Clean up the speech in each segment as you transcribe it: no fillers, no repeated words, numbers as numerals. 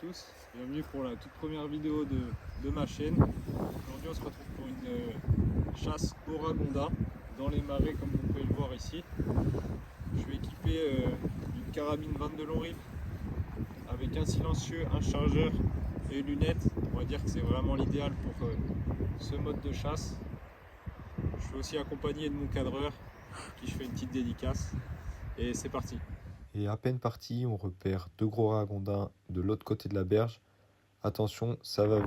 tous, bienvenue pour la toute première vidéo de ma chaîne. Aujourd'hui on se retrouve pour une chasse au ragondin dans les marais comme vous pouvez le voir ici. Je vais équiper une carabine 22 long rifle avec un silencieux, un chargeur et une lunette. On va dire que c'est vraiment l'idéal pour ce mode de chasse. Je suis aussi accompagné de mon cadreur qui je fais une petite dédicace et c'est parti. Et à peine parti, on repère deux gros ragondins de l'autre côté de la berge. Attention, ça va vite.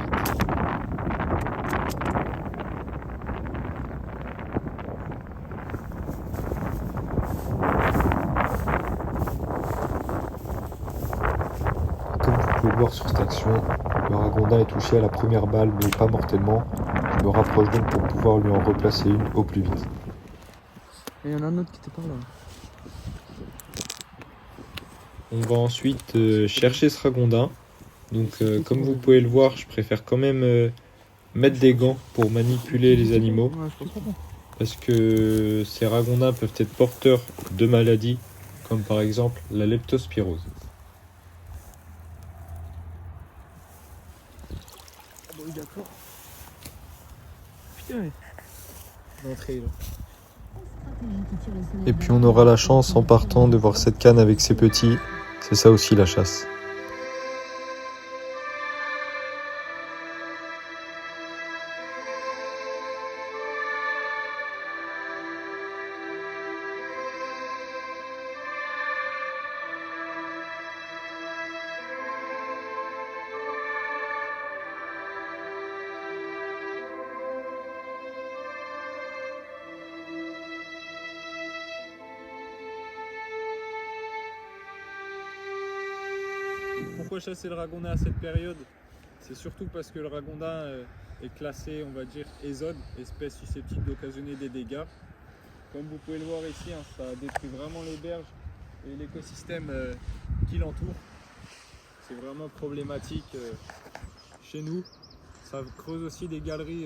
Comme vous pouvez le voir sur cette action, le ragondin est touché à la première balle mais pas mortellement. Je me rapproche donc pour pouvoir lui en replacer une au plus vite. Et il y en a un autre qui était par là. On va ensuite chercher ce ragondin. Donc comme vous pouvez le voir, je préfère quand même mettre des gants pour manipuler les animaux. Parce que ces ragondins peuvent être porteurs de maladies, comme par exemple la leptospirose. Ah bon, d'accord. Putain, l'entrée là. Et puis on aura la chance en partant de voir cette canne avec ses petits. C'est ça aussi la chasse. Pourquoi chasser le ragondin à cette période? C'est surtout parce que le ragondin est classé, on va dire, ésode, espèce susceptible d'occasionner des dégâts. Comme vous pouvez le voir ici, ça détruit vraiment les berges et l'écosystème qui l'entoure. C'est vraiment problématique chez nous. Ça creuse aussi des galeries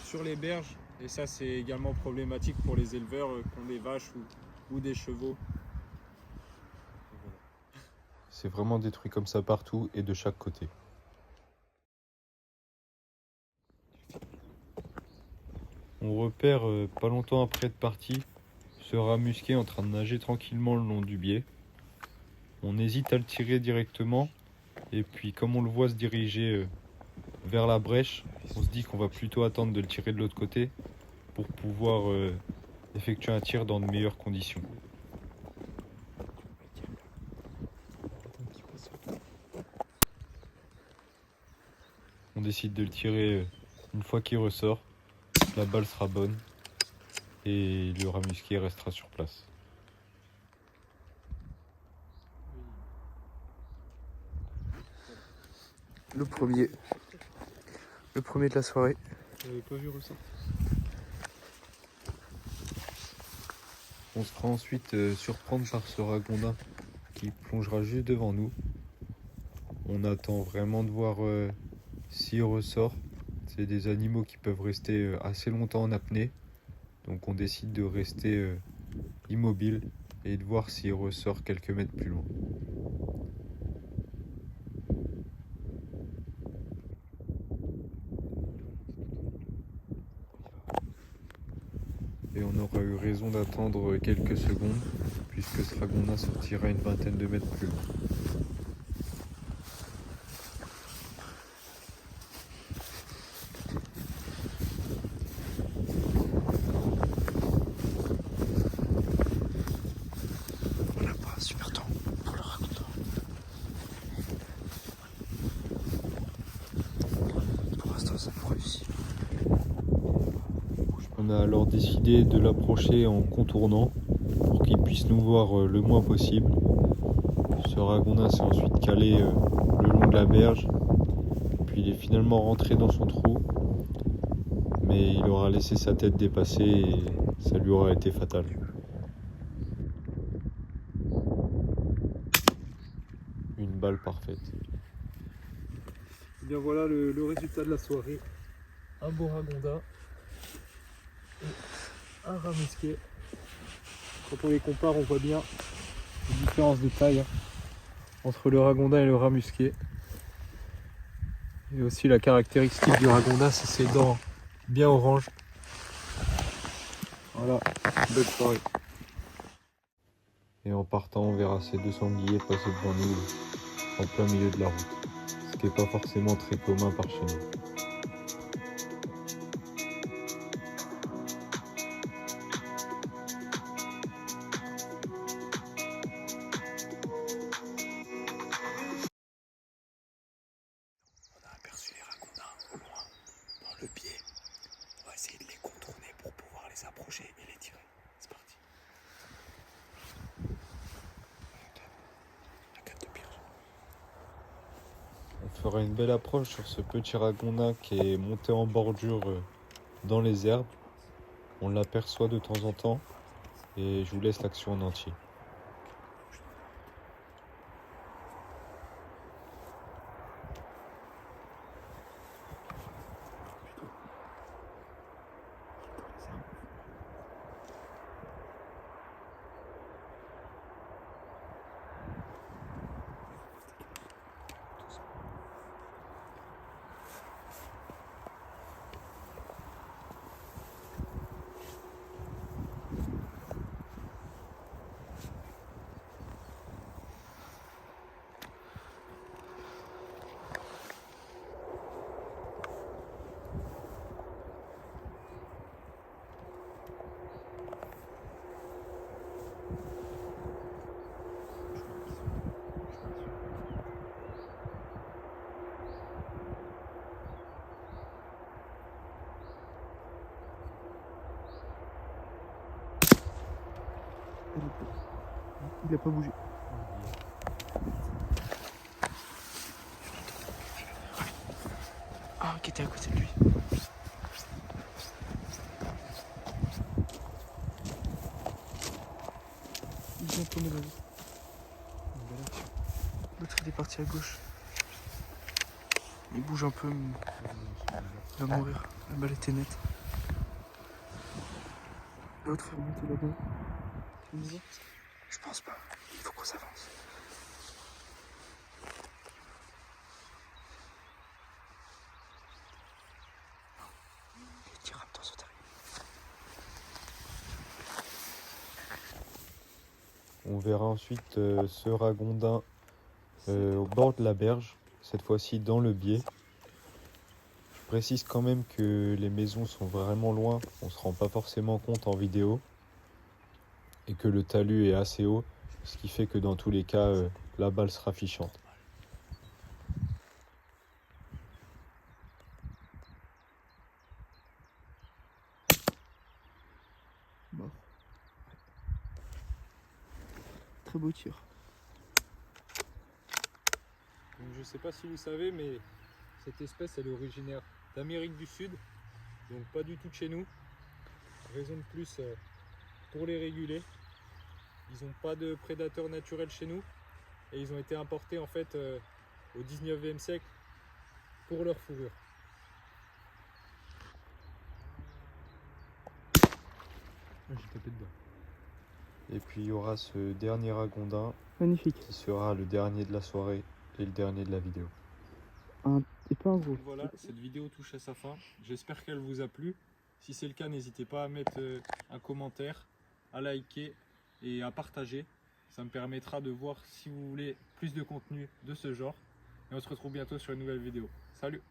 sur les berges et ça c'est également problématique pour les éleveurs qui ont des vaches ou des chevaux. C'est vraiment détruit comme ça partout et de chaque côté. On repère pas longtemps après être parti ce rat musqué en train de nager tranquillement le long du biais. On hésite à le tirer directement et puis comme on le voit se diriger vers la brèche, on se dit qu'on va plutôt attendre de le tirer de l'autre côté pour pouvoir effectuer un tir dans de meilleures conditions. On décide de le tirer une fois qu'il ressort, la balle sera bonne et le rat musqué restera sur place. Le premier de la soirée. J'avais pas vu ressortir. On se fera ensuite surprendre par ce ragondin qui plongera juste devant nous. On attend vraiment de voir s'il ressort. C'est des animaux qui peuvent rester assez longtemps en apnée. Donc on décide de rester immobile et de voir s'il ressort quelques mètres plus loin. Et on aura eu raison d'attendre quelques secondes puisque ce ragondin sortira une vingtaine de mètres plus loin. On n'a pas super temps pour le ragondin. Pour l'instant ça nous réussit. On a alors décidé de l'approcher en contournant pour qu'il puisse nous voir le moins possible. Ce ragondin s'est ensuite calé le long de la berge, puis il est finalement rentré dans son trou, mais il aura laissé sa tête dépasser et ça lui aura été fatal. Une balle parfaite. Et bien voilà le résultat de la soirée. Un beau ragondin et un rat musqué. Quand on les compare, on voit bien les différences de taille. entre le ragondin et le rat musqué. Et aussi la caractéristique du ragondin, c'est ses dents bien oranges. Voilà, belle soirée. Et en partant, on verra ces deux sangliers passer devant nous en plein milieu de la route, ce qui n'est pas forcément très commun par chez nous. On a aperçu les ragondins au loin, dans le biais. On va essayer de les contourner pour pouvoir les approcher et les tirer. C'est parti. La canne de pioche. On fera une belle approche sur ce petit ragondin qui est monté en bordure dans les herbes. On l'aperçoit de temps en temps et je vous laisse l'action en entier. Il a pas bougé. Ah, qui était à côté de lui. Il vient tourner là. L'autre il est parti à gauche. Il bouge un peu, mais il va mourir. La balle était nette. L'autre fait remonter là-bas. Tu me dis? Je pense pas. Il faut qu'on s'avance. Les T-Raptors sont arrivés. On verra ensuite ce ragondin au bord de la berge, cette fois-ci dans le biais. Je précise quand même que les maisons sont vraiment loin, on se rend pas forcément compte en vidéo, et que le talus est assez haut, ce qui fait que dans tous les cas, la balle sera fichante. Mort. Très beau tir. Donc, je ne sais pas si vous savez, mais cette espèce elle est originaire d'Amérique du Sud, donc pas du tout de chez nous. Raison de plus pour les réguler. Ils n'ont pas de prédateurs naturels chez nous et ils ont été importés en fait au 19e siècle pour leur fourrure. J'ai tapé dedans. Et puis il y aura ce dernier ragondin Magnifique. qui sera le dernier de la soirée et le dernier de la vidéo. Et pas un gros. Donc voilà, cette vidéo touche à sa fin. J'espère qu'elle vous a plu. Si c'est le cas, n'hésitez pas à mettre un commentaire, à liker et à partager. Ça me permettra de voir si vous voulez plus de contenu de ce genre. Et on se retrouve bientôt sur une nouvelle vidéo. Salut!